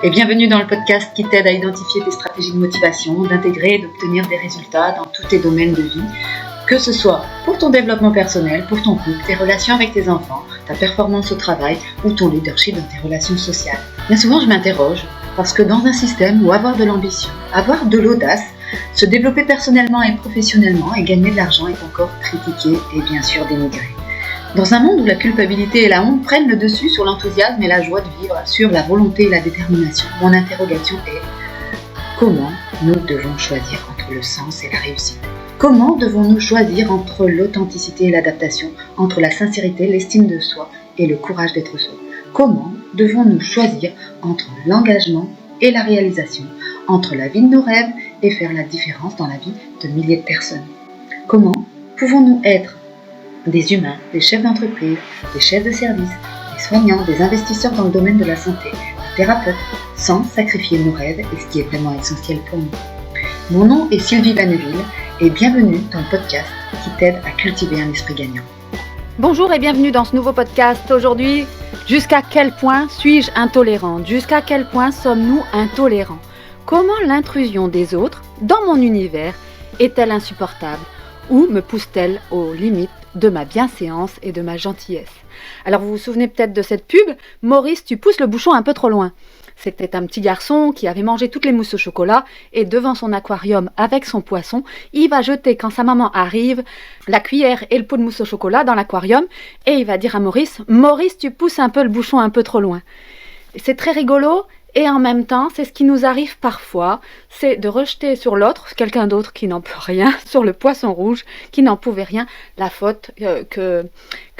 Et bienvenue dans le podcast qui t'aide à identifier tes stratégies de motivation, d'intégrer et d'obtenir des résultats dans tous tes domaines de vie, que ce soit pour ton développement personnel, pour ton couple, tes relations avec tes enfants, ta performance au travail ou ton leadership dans tes relations sociales. Bien souvent, je m'interroge parce que dans un système où avoir de l'ambition, avoir de l'audace, se développer personnellement et professionnellement et gagner de l'argent est encore critiqué et bien sûr dénigré. Dans un monde où la culpabilité et la honte prennent le dessus sur l'enthousiasme et la joie de vivre, sur la volonté et la détermination, mon interrogation est comment nous devons choisir entre le sens et la réussite ? Comment devons-nous choisir entre l'authenticité et l'adaptation, entre la sincérité, l'estime de soi et le courage d'être soi ? Comment devons-nous choisir entre l'engagement et la réalisation, entre la vie de nos rêves et faire la différence dans la vie de milliers de personnes ? Comment pouvons-nous être des humains, des chefs d'entreprise, des chefs de service, des soignants, des investisseurs dans le domaine de la santé, des thérapeutes, sans sacrifier nos rêves et ce qui est vraiment essentiel pour nous. Mon nom est Sylvie Vanneville et bienvenue dans le podcast qui t'aide à cultiver un esprit gagnant. Bonjour et bienvenue dans ce nouveau podcast. Aujourd'hui, jusqu'à quel point suis-je intolérante ? Jusqu'à quel point sommes-nous intolérants ? Comment l'intrusion des autres dans mon univers est-elle insupportable ? Ou me pousse-t-elle aux limites de ma bienséance et de ma gentillesse ? Alors vous vous souvenez peut-être de cette pub « Maurice, tu pousses le bouchon un peu trop loin ». C'était un petit garçon qui avait mangé toutes les mousses au chocolat et devant son aquarium avec son poisson, il va jeter quand sa maman arrive la cuillère et le pot de mousse au chocolat dans l'aquarium et il va dire à Maurice « Maurice, tu pousses un peu le bouchon un peu trop loin ». C'est très rigolo. Et en même temps, c'est ce qui nous arrive parfois, c'est de rejeter sur l'autre, quelqu'un d'autre qui n'en peut rien, sur le poisson rouge, qui n'en pouvait rien, la faute que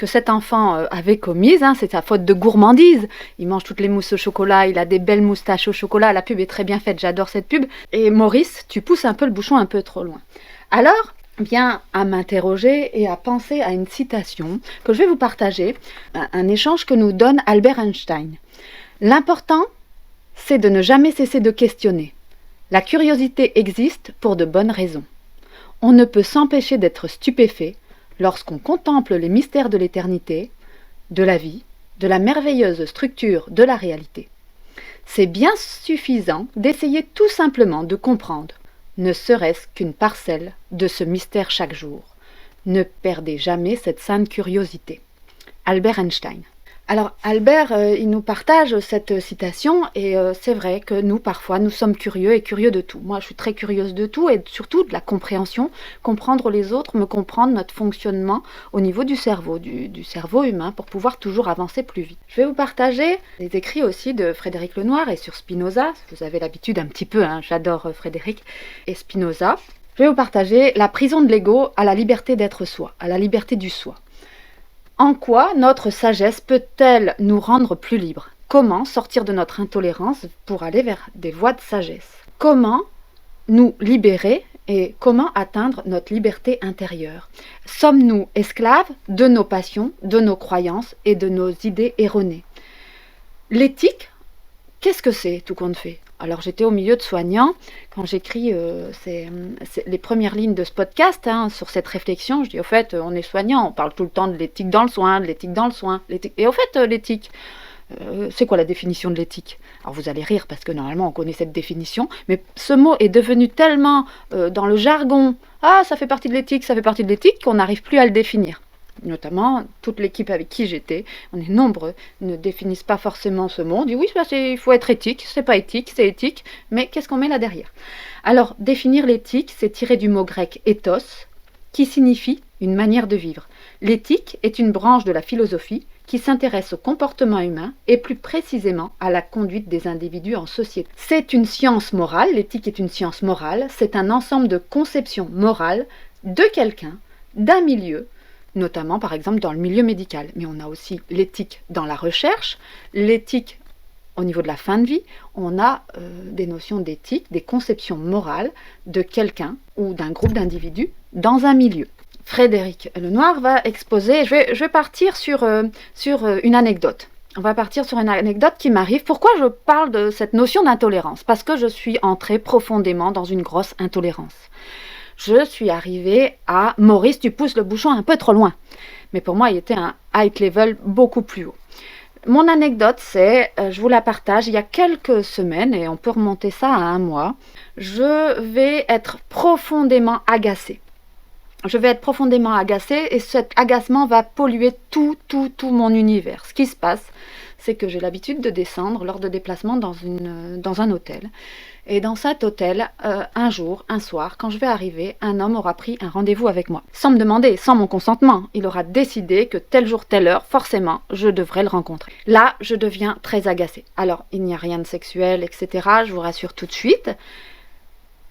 cet enfant avait commise, c'est sa faute de gourmandise. Il mange toutes les mousses au chocolat, il a des belles moustaches au chocolat, la pub est très bien faite, j'adore cette pub. Et Maurice, tu pousses un peu le bouchon un peu trop loin. Alors, bien à m'interroger et à penser à une citation que je vais vous partager, un échange que nous donne Albert Einstein. L'important, c'est de ne jamais cesser de questionner. La curiosité existe pour de bonnes raisons. On ne peut s'empêcher d'être stupéfait lorsqu'on contemple les mystères de l'éternité, de la vie, de la merveilleuse structure de la réalité. C'est bien suffisant d'essayer tout simplement de comprendre, ne serait-ce qu'une parcelle de ce mystère chaque jour. Ne perdez jamais cette sainte curiosité. Albert Einstein. Alors Albert, il nous partage cette citation et c'est vrai que nous, parfois, nous sommes curieux et curieux de tout. Moi, je suis très curieuse de tout et surtout de la compréhension, comprendre les autres, me comprendre notre fonctionnement au niveau du cerveau, du cerveau humain pour pouvoir toujours avancer plus vite. Je vais vous partager les écrits aussi de Frédéric Lenoir et sur Spinoza. Vous avez l'habitude un petit peu, j'adore Frédéric et Spinoza. Je vais vous partager la prison de l'ego à la liberté d'être soi, à la liberté du soi. En quoi notre sagesse peut-elle nous rendre plus libres ? Comment sortir de notre intolérance pour aller vers des voies de sagesse ? Comment nous libérer et comment atteindre notre liberté intérieure ? Sommes-nous esclaves de nos passions, de nos croyances et de nos idées erronées ? L'éthique, qu'est-ce que c'est tout compte fait ? Alors j'étais au milieu de soignants, quand j'écris les premières lignes de ce podcast, sur cette réflexion, je dis au fait, on est soignant, on parle tout le temps de l'éthique dans le soin, de l'éthique dans le soin. Et au fait, l'éthique, c'est quoi la définition de l'éthique ? Alors vous allez rire parce que normalement on connaît cette définition, mais ce mot est devenu tellement dans le jargon, ça fait partie de l'éthique, qu'on n'arrive plus à le définir. Notamment, toute l'équipe avec qui j'étais, on est nombreux, ne définissent pas forcément ce mot. On dit oui, il faut être éthique, c'est pas éthique, c'est éthique, mais qu'est-ce qu'on met là derrière ? Alors, définir l'éthique, c'est tiré du mot grec ethos, qui signifie une manière de vivre. L'éthique est une branche de la philosophie qui s'intéresse au comportement humain et plus précisément à la conduite des individus en société. C'est une science morale, l'éthique est une science morale, c'est un ensemble de conceptions morales de quelqu'un, d'un milieu, notamment par exemple dans le milieu médical. Mais on a aussi l'éthique dans la recherche, l'éthique au niveau de la fin de vie, on a des notions d'éthique, des conceptions morales de quelqu'un ou d'un groupe d'individus dans un milieu. Frédéric Lenoir va exposer, je vais partir sur une anecdote. On va partir sur une anecdote qui m'arrive. Pourquoi je parle de cette notion d'intolérance ? Parce que je suis entrée profondément dans une grosse intolérance. Je suis arrivée à « Maurice, tu pousses le bouchon un peu trop loin ». Mais pour moi, il était un height level beaucoup plus haut. Mon anecdote, c'est, je vous la partage, il y a quelques semaines, et on peut remonter ça à 1 mois, je vais être profondément agacée. Je vais être profondément agacée et cet agacement va polluer tout mon univers. Ce qui se passe, c'est que j'ai l'habitude de descendre lors de déplacements dans un hôtel. Et dans cet hôtel, un jour, un soir, quand je vais arriver, un homme aura pris un rendez-vous avec moi. Sans me demander, sans mon consentement. Il aura décidé que tel jour, telle heure, forcément, je devrais le rencontrer. Là, je deviens très agacée. Alors, il n'y a rien de sexuel, etc. Je vous rassure tout de suite.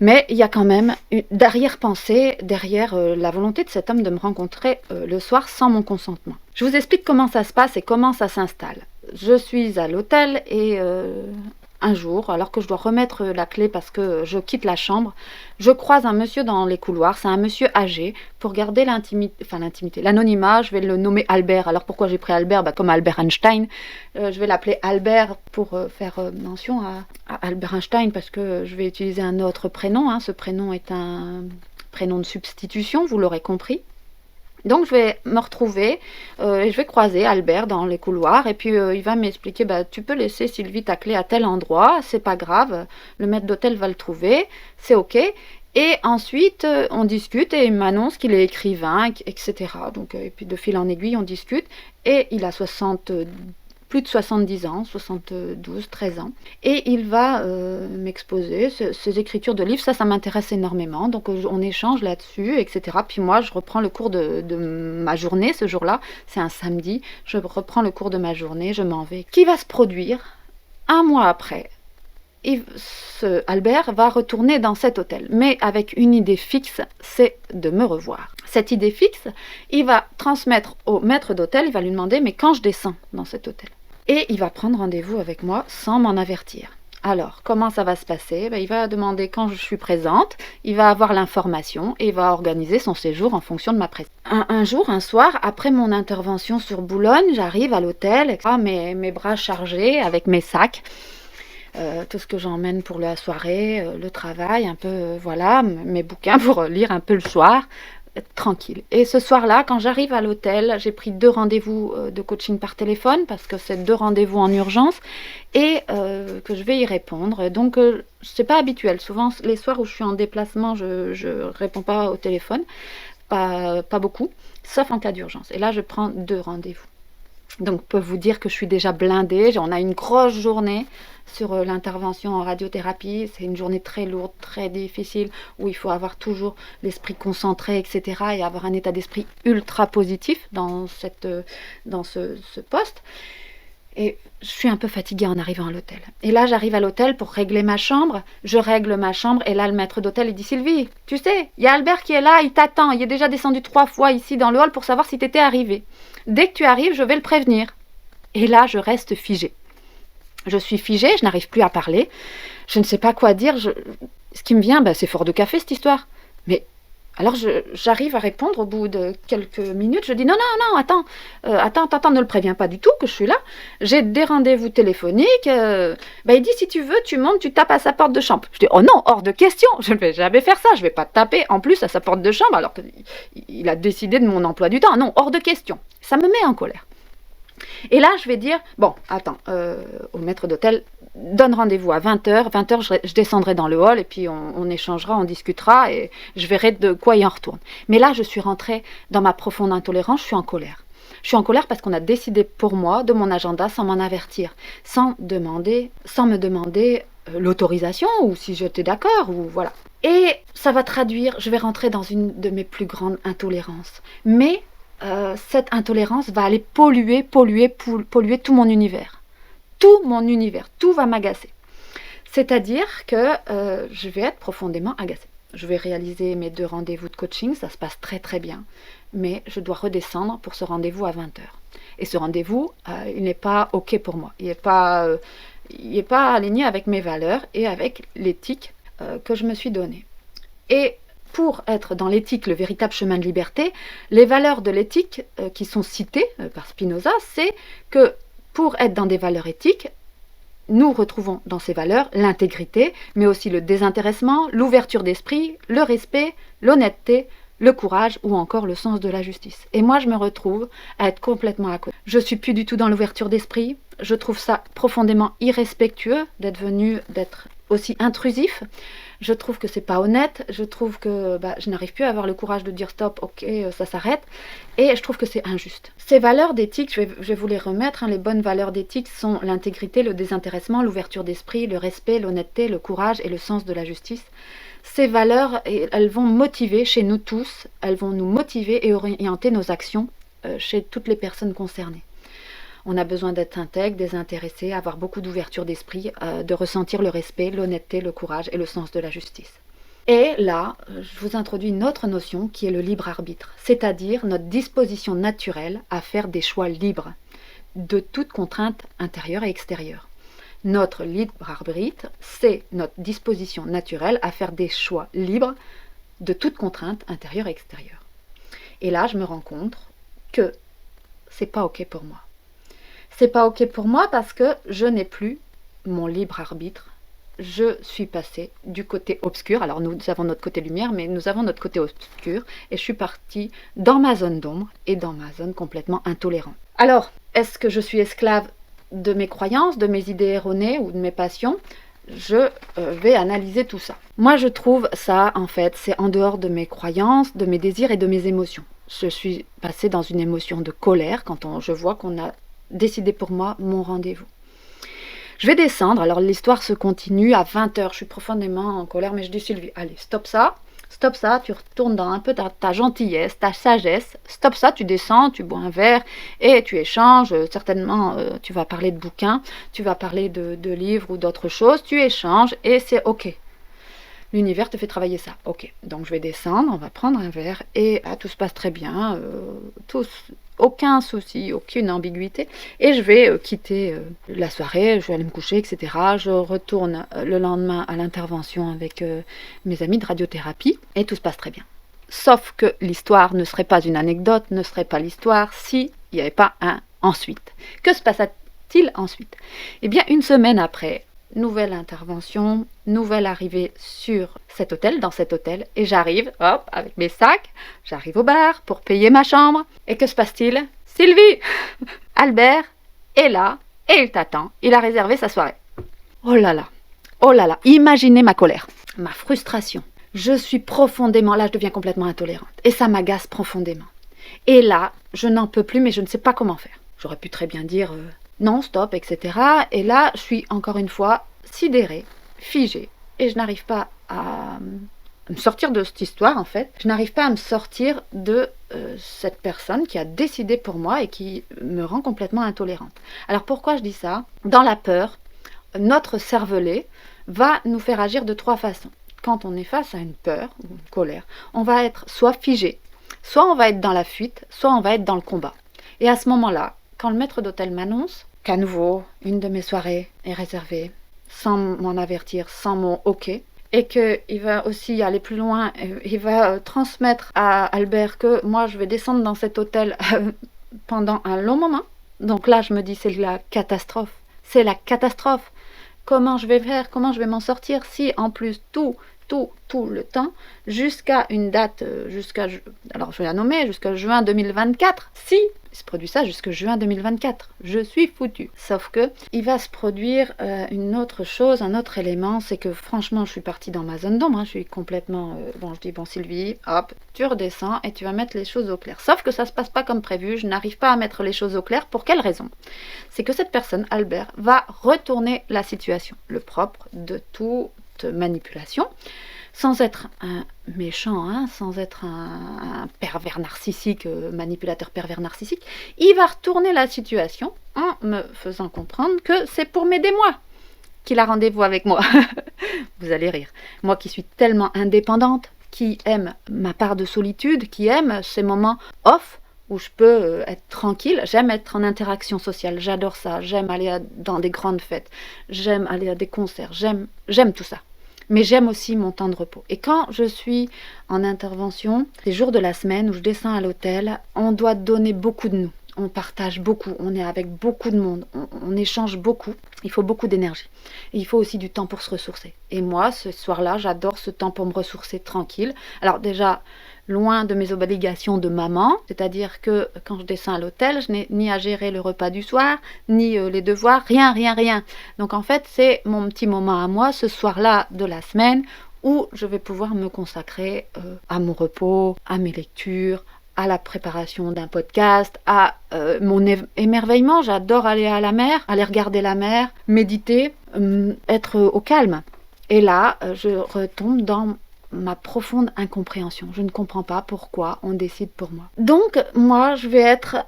Mais il y a quand même une arrière-pensée derrière la volonté de cet homme de me rencontrer le soir sans mon consentement. Je vous explique comment ça se passe et comment ça s'installe. Je suis à l'hôtel et un jour, alors que je dois remettre la clé parce que je quitte la chambre, je croise un monsieur dans les couloirs. C'est un monsieur âgé. Pour garder l'intimité, l'anonymat, je vais le nommer Albert. Alors pourquoi j'ai pris Albert? Comme Albert Einstein. Je vais l'appeler Albert pour faire mention à Albert Einstein parce que je vais utiliser un autre prénom. Ce prénom est un prénom de substitution, vous l'aurez compris. Donc je vais me retrouver et je vais croiser Albert dans les couloirs et puis il va m'expliquer tu peux laisser Sylvie ta clé à tel endroit, c'est pas grave, le maître d'hôtel va le trouver, c'est ok. Et ensuite on discute et il m'annonce qu'il est écrivain, etc. Donc, et puis de fil en aiguille on discute et il a plus de 70 ans, 72, 13 ans. Et il va m'exposer ses écritures de livres. Ça m'intéresse énormément. Donc on échange là-dessus, etc. Puis moi, je reprends le cours de ma journée ce jour-là. C'est un samedi. Je reprends le cours de ma journée, je m'en vais. Qui va se produire 1 mois après? Albert va retourner dans cet hôtel, mais avec une idée fixe, c'est de me revoir. Cette idée fixe, il va transmettre au maître d'hôtel, il va lui demander mais quand je descends dans cet hôtel. Et il va prendre rendez-vous avec moi sans m'en avertir. Alors, comment ça va se passer? Il va demander quand je suis présente, il va avoir l'information et il va organiser son séjour en fonction de ma présence. Un jour, un soir, après mon intervention sur Boulogne, j'arrive à l'hôtel, mes bras chargés avec mes sacs, tout ce que j'emmène pour la soirée, le travail, un peu, voilà, mes bouquins pour lire un peu le soir, tranquille. Et ce soir-là, quand j'arrive à l'hôtel, j'ai pris 2 rendez-vous de coaching par téléphone parce que c'est 2 rendez-vous en urgence et que je vais y répondre. Donc, c'est pas habituel. Souvent, les soirs où je suis en déplacement, je réponds pas au téléphone, pas beaucoup, sauf en cas d'urgence. Et là, je prends 2 rendez-vous. Donc, je peux vous dire que je suis déjà blindée. On a une grosse journée sur l'intervention en radiothérapie. C'est une journée très lourde, très difficile, où il faut avoir toujours l'esprit concentré, etc. et avoir un état d'esprit ultra positif dans ce poste. Et je suis un peu fatiguée en arrivant à l'hôtel. Et là, j'arrive à l'hôtel pour régler ma chambre. Je règle ma chambre et là, le maître d'hôtel, il dit « Sylvie, tu sais, il y a Albert qui est là, il t'attend. Il est déjà descendu 3 fois ici dans le hall pour savoir si tu étais arrivé. Dès que tu arrives, je vais le prévenir. » Et là, je reste figée. Je suis figée, je n'arrive plus à parler. Je ne sais pas quoi dire. Ce qui me vient, c'est fort de café, cette histoire. Mais alors, j'arrive à répondre au bout de quelques minutes. Je dis non, attends, ne le préviens pas du tout que je suis là. J'ai des rendez-vous téléphoniques. Il dit, si tu veux, tu montes, tu tapes à sa porte de chambre. Je dis, oh non, hors de question, je ne vais jamais faire ça. Je ne vais pas taper en plus à sa porte de chambre alors qu'il a décidé de mon emploi du temps. Non, hors de question. Ça me met en colère. Et là, je vais dire, bon, attends, au maître d'hôtel, donne rendez-vous à 20h. 20h, je descendrai dans le hall et puis on échangera, on discutera et je verrai de quoi il en retourne. Mais là, je suis rentrée dans ma profonde intolérance, je suis en colère. Je suis en colère parce qu'on a décidé pour moi de mon agenda sans m'en avertir, sans me demander l'autorisation ou si j'étais d'accord ou voilà. Et ça va traduire, je vais rentrer dans une de mes plus grandes intolérances. Mais cette intolérance va aller polluer tout mon univers. Tout mon univers, tout va m'agacer. C'est-à-dire que je vais être profondément agacée. Je vais réaliser mes 2 rendez-vous de coaching, ça se passe très très bien. Mais je dois redescendre pour ce rendez-vous à 20h. Et ce rendez-vous, il n'est pas OK pour moi. Il n'est pas aligné avec mes valeurs et avec l'éthique que je me suis donnée. Et pour être dans l'éthique, le véritable chemin de liberté, les valeurs de l'éthique qui sont citées par Spinoza, c'est que pour être dans des valeurs éthiques, nous retrouvons dans ces valeurs l'intégrité, mais aussi le désintéressement, l'ouverture d'esprit, le respect, l'honnêteté, le courage ou encore le sens de la justice. Et moi, je me retrouve à être complètement à côté. Je suis plus du tout dans l'ouverture d'esprit. Je trouve ça profondément irrespectueux d'être aussi intrusif. Je trouve que c'est pas honnête. Je trouve que je n'arrive plus à avoir le courage de dire stop, ok, ça s'arrête. Et je trouve que c'est injuste. Ces valeurs d'éthique, je vais vous les remettre. Les bonnes valeurs d'éthique sont l'intégrité, le désintéressement, l'ouverture d'esprit, le respect, l'honnêteté, le courage et le sens de la justice. Ces valeurs, elles vont motiver chez nous tous, elles vont nous motiver et orienter nos actions chez toutes les personnes concernées. On a besoin d'être intègre, désintéressé, avoir beaucoup d'ouverture d'esprit, de ressentir le respect, l'honnêteté, le courage et le sens de la justice. Et là, je vous introduis une autre notion qui est le libre arbitre, c'est-à-dire notre disposition naturelle à faire des choix libres de toute contrainte intérieure et extérieure. Notre libre arbitre, c'est notre disposition naturelle à faire des choix libres de toute contrainte intérieure et extérieure. Et là, je me rends compte que c'est pas ok pour moi. C'est pas ok pour moi parce que je n'ai plus mon libre arbitre. Je suis passée du côté obscur. Alors nous avons notre côté lumière, mais nous avons notre côté obscur. Et je suis partie dans ma zone d'ombre et dans ma zone complètement intolérante. Alors, est-ce que je suis esclave de mes croyances, de mes idées erronées ou de mes passions? Je vais analyser tout ça. Moi, je trouve ça, en fait, c'est en dehors de mes croyances, de mes désirs et de mes émotions. Je suis passée dans une émotion de colère quand je vois qu'on a décidé pour moi mon rendez-vous. Je vais descendre, alors l'histoire se continue à 20h, je suis profondément en colère, mais je dis Sylvie, allez, stop ça, tu retournes dans un peu ta gentillesse, ta sagesse, stop ça, tu descends, tu bois un verre et tu échanges, certainement tu vas parler de bouquins, tu vas parler de livres ou d'autres choses, tu échanges et c'est ok. L'univers te fait travailler ça. Ok, donc je vais descendre, on va prendre un verre et tout se passe très bien, aucun souci, aucune ambiguïté. Et je vais quitter la soirée, je vais aller me coucher, etc. Je retourne le lendemain à l'intervention avec mes amis de radiothérapie et tout se passe très bien. Sauf que l'histoire ne serait pas une anecdote, ne serait pas l'histoire s'il n'y avait pas un ensuite. Que se passa-t-il ensuite? Eh bien, une semaine après, nouvelle intervention, nouvelle arrivée dans cet hôtel, et j'arrive, hop, avec mes sacs, j'arrive au bar pour payer ma chambre, et que se passe-t-il? Sylvie, Albert est là, et il t'attend, il a réservé sa soirée. Oh là là, imaginez ma colère, ma frustration. Je suis profondément, là je deviens complètement intolérante, et ça m'agace profondément. Et là, je n'en peux plus, mais je ne sais pas comment faire. J'aurais pu très bien dire non, stop, etc. Et là, je suis encore une fois sidérée, figée, et je n'arrive pas à me sortir de cette histoire, en fait. Je n'arrive pas à me sortir de cette personne qui a décidé pour moi et qui me rend complètement intolérante. Alors pourquoi je dis ça? Dans la peur, notre cervelet va nous faire agir de 3 façons. Quand on est face à une peur ou une colère, on va être soit figé, soit on va être dans la fuite, soit on va être dans le combat. Et à ce moment-là, quand le maître d'hôtel m'annonce qu'à nouveau, une de mes soirées est réservée, sans m'en avertir, sans mon OK, et qu'il va aussi aller plus loin, il va transmettre à Albert que moi, je vais descendre dans cet hôtel pendant un long moment. Donc là, je me dis, c'est la catastrophe. C'est la catastrophe. Comment je vais faire? Comment je vais m'en sortir si, en plus, tout le temps, jusqu'à une date, alors je vais la nommer, jusqu'à juin 2024, si il se produit ça jusqu'à juin 2024, je suis foutue. Sauf que il va se produire une autre chose, un autre élément, c'est que franchement, je suis partie dans ma zone d'ombre, je suis complètement, je dis, Sylvie, hop, tu redescends et tu vas mettre les choses au clair. Sauf que ça se passe pas comme prévu, je n'arrive pas à mettre les choses au clair. Pour quelle raison? C'est que cette personne, Albert, va retourner la situation, le propre de toute manipulation, sans être un méchant, sans être un pervers narcissique, manipulateur pervers narcissique, il va retourner la situation en me faisant comprendre que c'est pour m'aider moi qu'il a rendez-vous avec moi. Vous allez rire. Moi qui suis tellement indépendante, qui aime ma part de solitude, qui aime ces moments off, où je peux être tranquille, j'aime être en interaction sociale, j'adore ça, j'aime aller dans des grandes fêtes, j'aime aller à des concerts, j'aime tout ça. Mais j'aime aussi mon temps de repos. Et quand je suis en intervention, les jours de la semaine où je descends à l'hôtel, on doit donner beaucoup de nous. on partage beaucoup, on est avec beaucoup de monde, on échange beaucoup, il faut beaucoup d'énergie. Et il faut aussi du temps pour se ressourcer. Et moi, ce soir-là, j'adore ce temps pour me ressourcer tranquille. Alors déjà, loin de mes obligations de maman, c'est-à-dire que quand je descends à l'hôtel, je n'ai ni à gérer le repas du soir, ni les devoirs, rien. Donc en fait, c'est mon petit moment à moi, ce soir-là de la semaine, où je vais pouvoir me consacrer à mon repos, à mes lectures, à la préparation d'un podcast, à mon émerveillement. J'adore aller à la mer, aller regarder la mer, méditer, être au calme. Et là, je retombe dans ma profonde incompréhension. Je ne comprends pas pourquoi on décide pour moi. Donc, moi, je vais être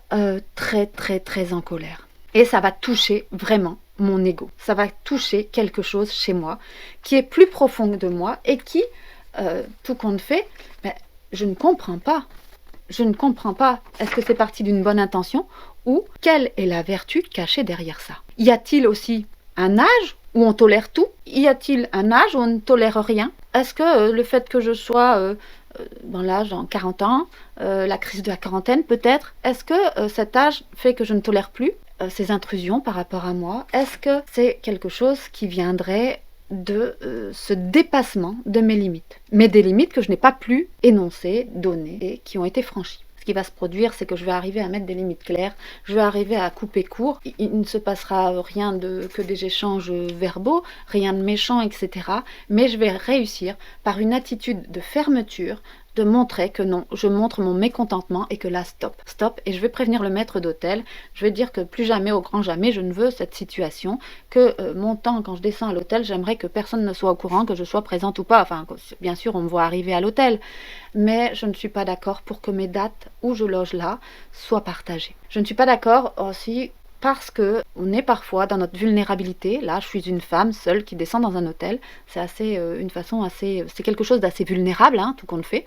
très en colère. Et ça va toucher vraiment mon ego. Ça va toucher quelque chose chez moi qui est plus profond de moi et qui, tout compte fait, je ne comprends pas. Je ne comprends pas. Est-ce que c'est parti d'une bonne intention ou quelle est la vertu cachée derrière ça? Y a-t-il aussi un âge où on tolère tout? Y a-t-il un âge où on ne tolère rien? Est-ce que le fait que je sois dans l'âge en 40 ans, la crise de la quarantaine peut-être, est-ce que cet âge fait que je ne tolère plus ces intrusions par rapport à moi? Est-ce que c'est quelque chose qui viendrait de ce dépassement de mes limites, mais des limites que je n'ai pas pu énoncer, donner et qui ont été franchies? Ce qui va se produire, c'est que je vais arriver à mettre des limites claires, je vais arriver à couper court, il ne se passera rien que des échanges verbaux, rien de méchant, etc. Mais je vais réussir par une attitude de fermeture, de montrer que non, je montre mon mécontentement et que là, stop, et je vais prévenir le maître d'hôtel, je vais dire que plus jamais, au grand jamais, je ne veux cette situation, que mon temps, quand je descends à l'hôtel, j'aimerais que personne ne soit au courant, que je sois présente ou pas, enfin, bien sûr, on me voit arriver à l'hôtel, mais je ne suis pas d'accord pour que mes dates où je loge là soient partagées. Je ne suis pas d'accord aussi parce que on est parfois dans notre vulnérabilité. Là, je suis une femme seule qui descend dans un hôtel. C'est c'est quelque chose d'assez vulnérable, hein, tout compte fait.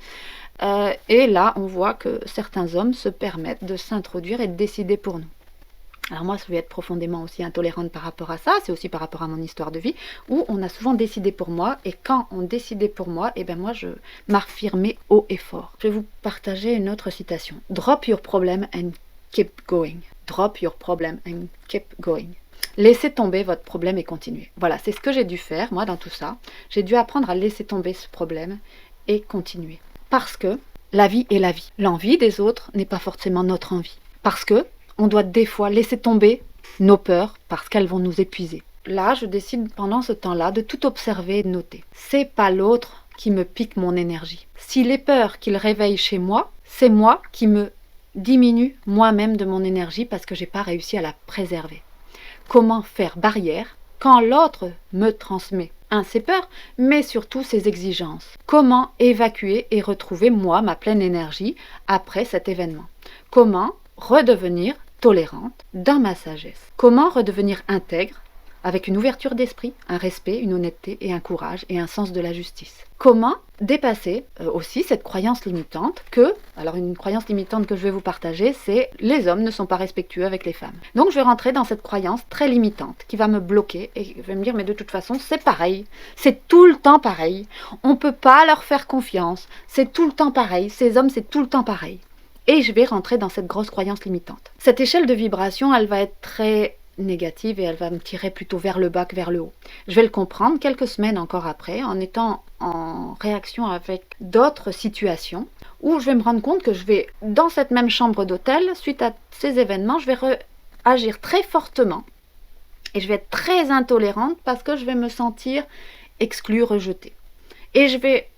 Et là, on voit que certains hommes se permettent de s'introduire et de décider pour nous. Alors moi, je vais être profondément aussi intolérante par rapport à ça. C'est aussi par rapport à mon histoire de vie, où on a souvent décidé pour moi. Et quand on décidait pour moi, moi, je m'affirmais haut et fort. Je vais vous partager une autre citation. Drop your problem and keep going. Drop your problem and keep going. Laissez tomber votre problème et continuez. Voilà, c'est ce que j'ai dû faire, moi, dans tout ça. J'ai dû apprendre à laisser tomber ce problème et continuer. Parce que la vie est la vie. L'envie des autres n'est pas forcément notre envie. Parce que on doit des fois laisser tomber nos peurs parce qu'elles vont nous épuiser. Là, je décide pendant ce temps-là de tout observer et de noter. C'est pas l'autre qui me pique mon énergie. Si les peurs qu'il réveille chez moi, c'est moi qui me diminue moi-même de mon énergie parce que j'ai pas réussi à la préserver. Comment faire barrière quand l'autre me transmet ses peurs, mais surtout ses exigences? Comment évacuer et retrouver moi ma pleine énergie après cet événement? Comment redevenir tolérante dans ma sagesse? Comment redevenir intègre avec une ouverture d'esprit, un respect, une honnêteté et un courage et un sens de la justice? Comment dépasser aussi cette croyance limitante alors une croyance limitante que je vais vous partager, c'est les hommes ne sont pas respectueux avec les femmes. Donc je vais rentrer dans cette croyance très limitante qui va me bloquer et je vais me dire mais de toute façon c'est pareil, c'est tout le temps pareil, on peut pas leur faire confiance, c'est tout le temps pareil, ces hommes c'est tout le temps pareil. Et je vais rentrer dans cette grosse croyance limitante. Cette échelle de vibration, elle va être très négative et elle va me tirer plutôt vers le bas que vers le haut. Je vais le comprendre quelques semaines encore après en étant en réaction avec d'autres situations où je vais me rendre compte que je vais, dans cette même chambre d'hôtel, suite à ces événements, je vais agir très fortement et je vais être très intolérante parce que je vais me sentir exclue, rejetée. Et je vais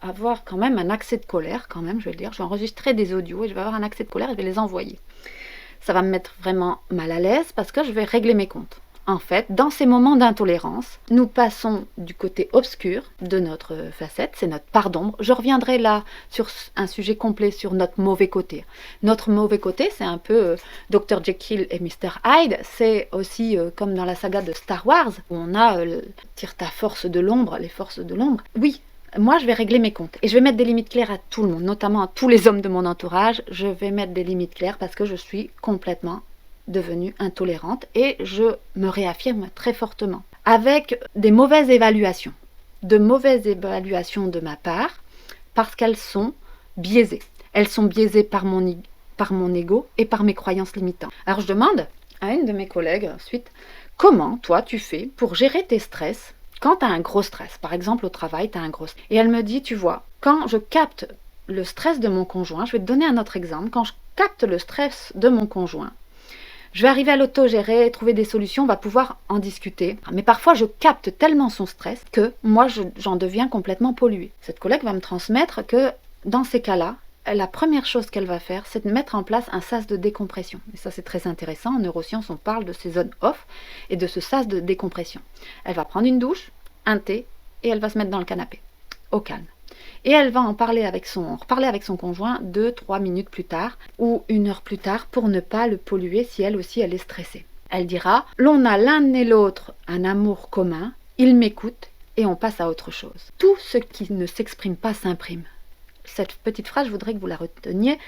avoir quand même un accès de colère, je vais le dire, je vais enregistrer des audios et je vais avoir un accès de colère et je vais les envoyer. Ça va me mettre vraiment mal à l'aise parce que je vais régler mes comptes. En fait, dans ces moments d'intolérance, nous passons du côté obscur de notre facette, c'est notre part d'ombre. Je reviendrai là sur un sujet complet sur notre mauvais côté. Notre mauvais côté, c'est un peu Dr Jekyll et Mr Hyde. C'est aussi comme dans la saga de Star Wars, où on a tire ta force de l'ombre, les forces de l'ombre. Oui, moi, je vais régler mes comptes et je vais mettre des limites claires à tout le monde, notamment à tous les hommes de mon entourage. Je vais mettre des limites claires parce que je suis complètement devenue intolérante et je me réaffirme très fortement. Avec des mauvaises évaluations, de ma part parce qu'elles sont biaisées. Elles sont biaisées par mon par mon ego et par mes croyances limitantes. Alors je demande à une de mes collègues ensuite, comment toi tu fais pour gérer tes stress quand tu as un gros stress? Par exemple au travail, tu as un gros stress. Et elle me dit, tu vois, quand je capte le stress de mon conjoint, je vais te donner un autre exemple, quand je capte le stress de mon conjoint, je vais arriver à l'autogérer, trouver des solutions, on va pouvoir en discuter. Mais parfois, je capte tellement son stress que moi, j'en deviens complètement polluée. Cette collègue va me transmettre que dans ces cas-là, la première chose qu'elle va faire, c'est de mettre en place un sas de décompression. Et ça, c'est très intéressant. En neurosciences, on parle de ces zones off et de ce sas de décompression. Elle va prendre une douche, un thé, et elle va se mettre dans le canapé, au calme. Et elle va reparler avec son conjoint 2-3 minutes plus tard ou 1 heure plus tard pour ne pas le polluer si elle aussi elle est stressée. Elle dira, l'on a l'un et l'autre un amour commun, il m'écoute et on passe à autre chose. Tout ce qui ne s'exprime pas s'imprime. Cette petite phrase, je voudrais que vous la reteniez,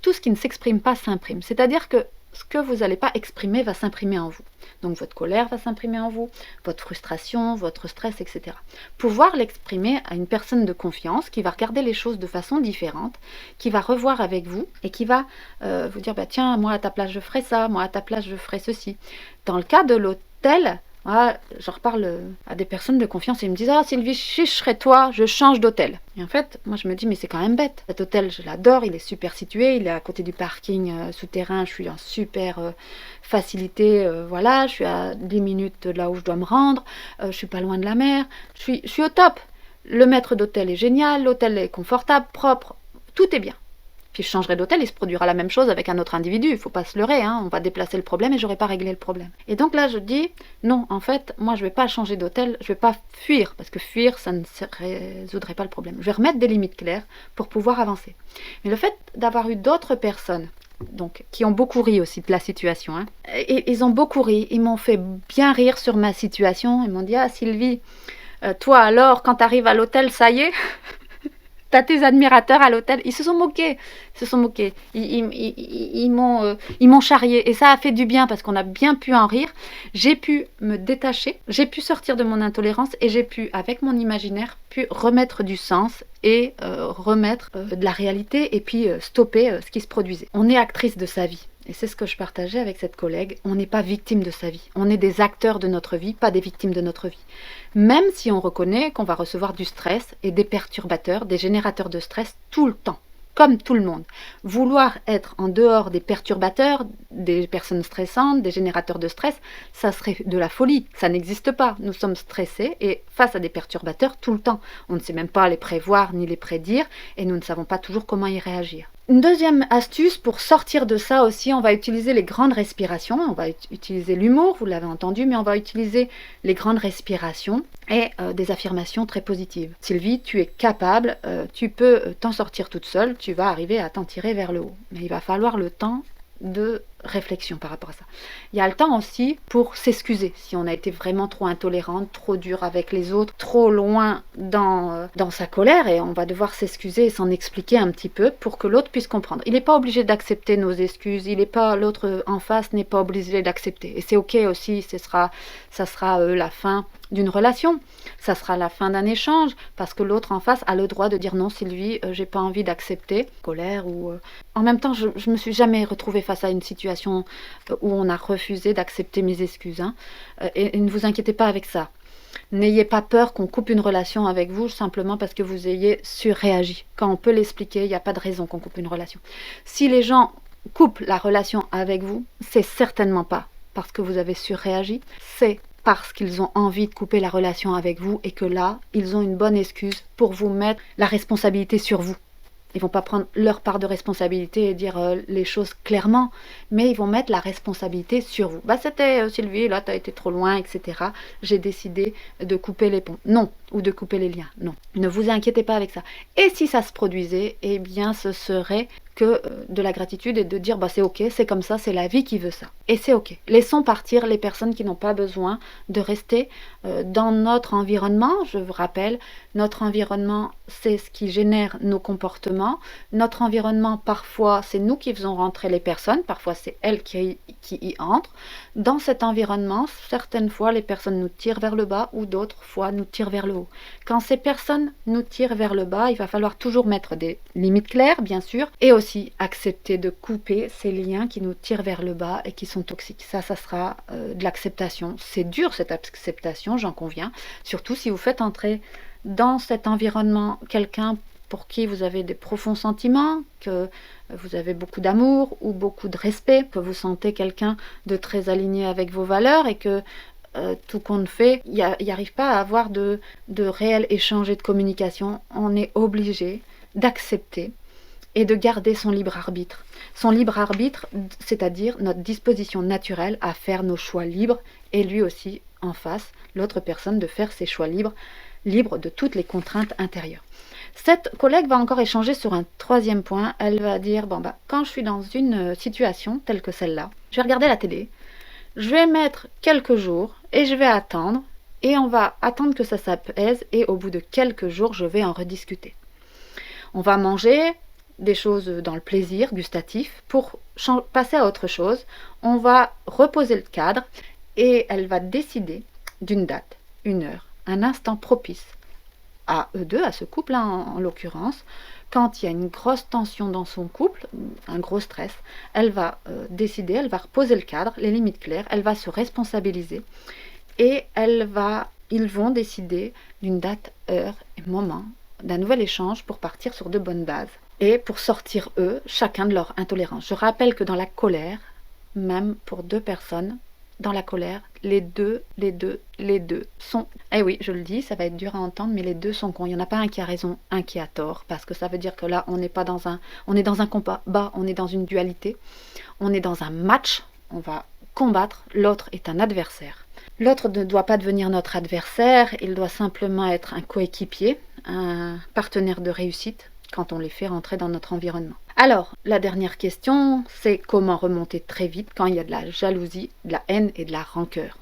tout ce qui ne s'exprime pas s'imprime. C'est-à-dire que ce que vous n'allez pas exprimer va s'imprimer en vous. Donc votre colère va s'imprimer en vous, votre frustration, votre stress, etc. Pouvoir l'exprimer à une personne de confiance qui va regarder les choses de façon différente, qui va revoir avec vous et qui va vous dire bah, tiens, moi à ta place je ferai ça, moi à ta place je ferai ceci. Dans le cas de l'hôtel, voilà, je reparle à des personnes de confiance et ils me disent ah Sylvie, si je serais toi, je change d'hôtel. Et en fait, moi je me dis mais c'est quand même bête. Cet hôtel, je l'adore, il est super situé, il est à côté du parking souterrain, je suis en super facilité, voilà, je suis à 10 minutes de là où je dois me rendre, je suis pas loin de la mer, je suis au top. Le maître d'hôtel est génial, l'hôtel est confortable, propre, tout est bien. Puis je changerai d'hôtel, il se produira la même chose avec un autre individu. Il ne faut pas se leurrer, hein. On va déplacer le problème et je n'aurai pas réglé le problème. Et donc là, je dis, non, en fait, moi, je ne vais pas changer d'hôtel, je ne vais pas fuir, parce que fuir, ça ne résoudrait pas le problème. Je vais remettre des limites claires pour pouvoir avancer. Mais le fait d'avoir eu d'autres personnes, donc, qui ont beaucoup ri aussi de la situation, hein, et ils ont beaucoup ri, ils m'ont fait bien rire sur ma situation, ils m'ont dit, ah Sylvie, toi alors, quand tu arrives à l'hôtel, ça y est t'as tes admirateurs à l'hôtel, ils se sont moqués, ils m'ont charrié et ça a fait du bien parce qu'on a bien pu en rire. J'ai pu me détacher, j'ai pu sortir de mon intolérance et j'ai pu, avec mon imaginaire, remettre du sens et remettre de la réalité et puis stopper ce qui se produisait. On est actrice de sa vie. Et c'est ce que je partageais avec cette collègue. On n'est pas victime de sa vie. On est des acteurs de notre vie, pas des victimes de notre vie. Même si on reconnaît qu'on va recevoir du stress et des perturbateurs, des générateurs de stress tout le temps, comme tout le monde. Vouloir être en dehors des perturbateurs, des personnes stressantes, des générateurs de stress, ça serait de la folie. Ça n'existe pas. Nous sommes stressés et face à des perturbateurs tout le temps. On ne sait même pas les prévoir ni les prédire et nous ne savons pas toujours comment y réagir. Une deuxième astuce pour sortir de ça aussi, on va utiliser les grandes respirations, on va utiliser l'humour, vous l'avez entendu, mais on va utiliser les grandes respirations et des affirmations très positives. Sylvie, tu es capable, tu peux t'en sortir toute seule, tu vas arriver à t'en tirer vers le haut. Mais il va falloir le temps de réflexion par rapport à ça. Il y a le temps aussi pour s'excuser si on a été vraiment trop intolérante, trop dur avec les autres, trop loin dans sa colère et on va devoir s'excuser et s'en expliquer un petit peu pour que l'autre puisse comprendre. Il n'est pas obligé d'accepter nos excuses, l'autre en face n'est pas obligé d'accepter et c'est ok aussi, ça sera la fin d'une relation, ça sera la fin d'un échange parce que l'autre en face a le droit de dire non Sylvie, j'ai pas envie d'accepter, colère ou en même temps je me suis jamais retrouvée face à une situation où on a refusé d'accepter mes excuses hein. Et ne vous inquiétez pas avec ça. N'ayez pas peur qu'on coupe une relation avec vous simplement parce que vous ayez surréagi. Quand on peut l'expliquer, il n'y a pas de raison qu'on coupe une relation. Si les gens coupent la relation avec vous, c'est certainement pas parce que vous avez surréagi, c'est parce qu'ils ont envie de couper la relation avec vous et que là, ils ont une bonne excuse pour vous mettre la responsabilité sur vous. Ils vont pas prendre leur part de responsabilité et dire les choses clairement, mais ils vont mettre la responsabilité sur vous. Bah c'était Sylvie, là tu as été trop loin, etc. J'ai décidé de couper les ponts. Non, ou de couper les liens. Non, ne vous inquiétez pas avec ça. Et si ça se produisait, eh bien ce serait que de la gratitude et de dire bah c'est ok, c'est comme ça, c'est la vie qui veut ça. Et c'est ok. Laissons partir les personnes qui n'ont pas besoin de rester dans notre environnement. Je vous rappelle, notre environnement, c'est ce qui génère nos comportements. Notre environnement, parfois, c'est nous qui faisons rentrer les personnes. Parfois, c'est elles qui qui y entrent. Dans cet environnement, certaines fois, les personnes nous tirent vers le bas ou d'autres fois nous tirent vers le haut. Quand ces personnes nous tirent vers le bas, il va falloir toujours mettre des limites claires, bien sûr, et aussi accepter de couper ces liens qui nous tirent vers le bas et qui sont toxiques. Ça sera de l'acceptation. C'est dur, cette acceptation, j'en conviens, surtout si vous faites entrer dans cet environnement quelqu'un pour qui vous avez des profonds sentiments, que vous avez beaucoup d'amour ou beaucoup de respect, que vous sentez quelqu'un de très aligné avec vos valeurs et que tout compte fait, il n'y arrive pas à avoir de réel échange et de communication. On est obligé d'accepter et de garder son libre arbitre. Son libre arbitre, c'est-à-dire notre disposition naturelle à faire nos choix libres et lui aussi en face, l'autre personne, de faire ses choix libres de toutes les contraintes intérieures. Cette collègue va encore échanger sur un troisième point. Elle va dire, quand je suis dans une situation telle que celle-là, je vais regarder la télé, je vais mettre quelques jours et je vais attendre, et on va attendre que ça s'apaise, et au bout de quelques jours, je vais en rediscuter. On va manger des choses dans le plaisir gustatif pour passer à autre chose. On va reposer le cadre et elle va décider d'une date, une heure, un instant propice à eux deux, à ce couple-là en l'occurrence. Quand il y a une grosse tension dans son couple, un gros stress, elle va décider, elle va reposer le cadre, les limites claires, elle va se responsabiliser et ils vont décider d'une date, heure et moment d'un nouvel échange pour partir sur de bonnes bases et pour sortir eux, chacun de leur intolérance. Je rappelle que dans la colère, même pour deux personnes, dans la colère, les deux sont... Eh oui, je le dis, ça va être dur à entendre, mais les deux sont cons. Il n'y en a pas un qui a raison, un qui a tort, parce que ça veut dire que là, on est dans un combat, on est dans une dualité, on est dans un match, on va combattre, l'autre est un adversaire. L'autre ne doit pas devenir notre adversaire, il doit simplement être un coéquipier, un partenaire de réussite, quand on les fait rentrer dans notre environnement. Alors, la dernière question, c'est comment remonter très vite quand il y a de la jalousie, de la haine et de la rancœur.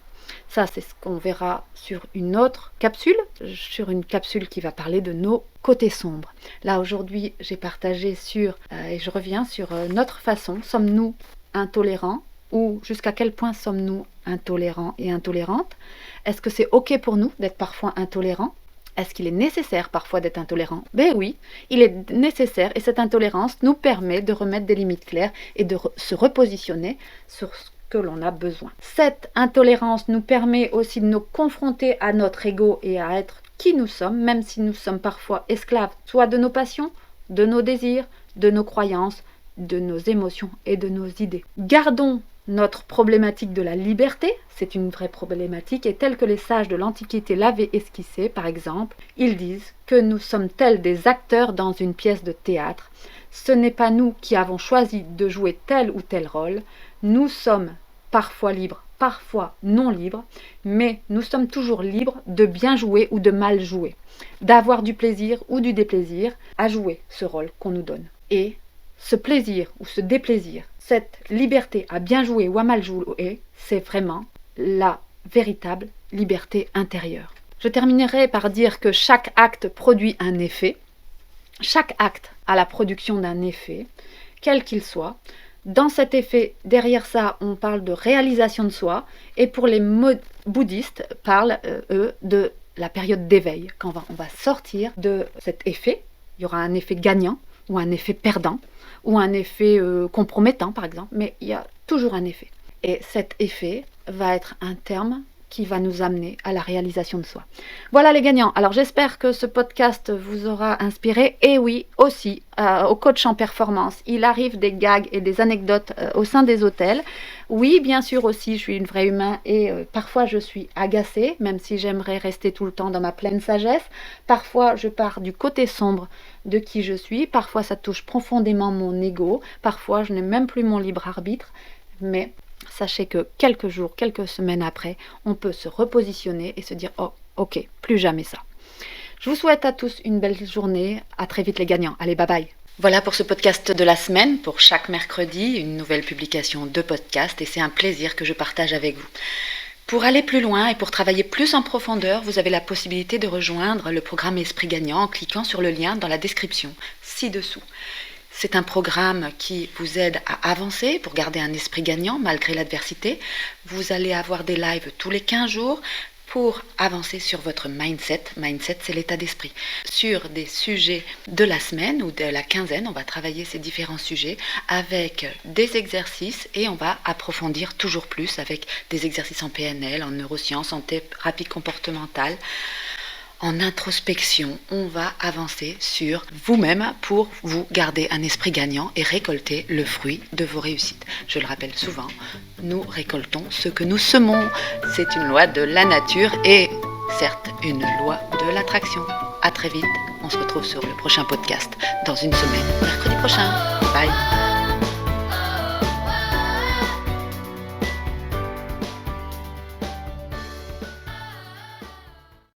Ça, c'est ce qu'on verra sur une autre capsule, sur une capsule qui va parler de nos côtés sombres. Là, aujourd'hui, j'ai partagé et je reviens sur notre façon. Sommes-nous intolérants ou jusqu'à quel point sommes-nous intolérants et intolérantes? Est-ce que c'est OK pour nous d'être parfois intolérants? Est-ce qu'il est nécessaire parfois d'être intolérant? Ben oui, il est nécessaire et cette intolérance nous permet de remettre des limites claires et de se repositionner sur ce que l'on a besoin. Cette intolérance nous permet aussi de nous confronter à notre ego et à être qui nous sommes, même si nous sommes parfois esclaves, soit de nos passions, de nos désirs, de nos croyances, de nos émotions et de nos idées. Gardons notre problématique de la liberté, c'est une vraie problématique, et telle que les sages de l'Antiquité l'avaient esquissée, par exemple, ils disent que nous sommes tels des acteurs dans une pièce de théâtre. Ce n'est pas nous qui avons choisi de jouer tel ou tel rôle, nous sommes parfois libres, parfois non libres, mais nous sommes toujours libres de bien jouer ou de mal jouer, d'avoir du plaisir ou du déplaisir à jouer ce rôle qu'on nous donne. Et ce plaisir ou ce déplaisir, cette liberté à bien jouer ou à mal jouer, c'est vraiment la véritable liberté intérieure. Je terminerai par dire que chaque acte produit un effet. Chaque acte a la production d'un effet, quel qu'il soit. Dans cet effet, derrière ça, on parle de réalisation de soi. Et pour les bouddhistes, parlent, eux, de la période d'éveil. Quand on va sortir de cet effet, il y aura un effet gagnant ou un effet perdant, ou un effet compromettant par exemple, mais il y a toujours un effet. Et cet effet va être un terme qui va nous amener à la réalisation de soi. Voilà les gagnants. Alors j'espère que ce podcast vous aura inspiré. Et oui, aussi, au coach en performance, il arrive des gags et des anecdotes au sein des hôtels. Oui, bien sûr aussi, je suis une vraie humain et parfois je suis agacée, même si j'aimerais rester tout le temps dans ma pleine sagesse. Parfois, je pars du côté sombre de qui je suis. Parfois, ça touche profondément mon ego. Parfois, je n'ai même plus mon libre arbitre. Mais sachez que quelques jours, quelques semaines après, on peut se repositionner et se dire « Oh, ok, plus jamais ça ». Je vous souhaite à tous une belle journée. À très vite les gagnants. Allez, bye bye. Voilà pour ce podcast de la semaine. Pour chaque mercredi, une nouvelle publication de podcast et c'est un plaisir que je partage avec vous. Pour aller plus loin et pour travailler plus en profondeur, vous avez la possibilité de rejoindre le programme Esprit Gagnant en cliquant sur le lien dans la description ci-dessous. C'est un programme qui vous aide à avancer pour garder un esprit gagnant malgré l'adversité. Vous allez avoir des lives tous les 15 jours pour avancer sur votre mindset. Mindset, c'est l'état d'esprit. Sur des sujets de la semaine ou de la quinzaine, on va travailler ces différents sujets avec des exercices et on va approfondir toujours plus avec des exercices en PNL, en neurosciences, en thérapie comportementale. En introspection, on va avancer sur vous-même pour vous garder un esprit gagnant et récolter le fruit de vos réussites. Je le rappelle souvent, nous récoltons ce que nous semons. C'est une loi de la nature et certes une loi de l'attraction. À très vite, on se retrouve sur le prochain podcast dans une semaine, mercredi prochain. Bye.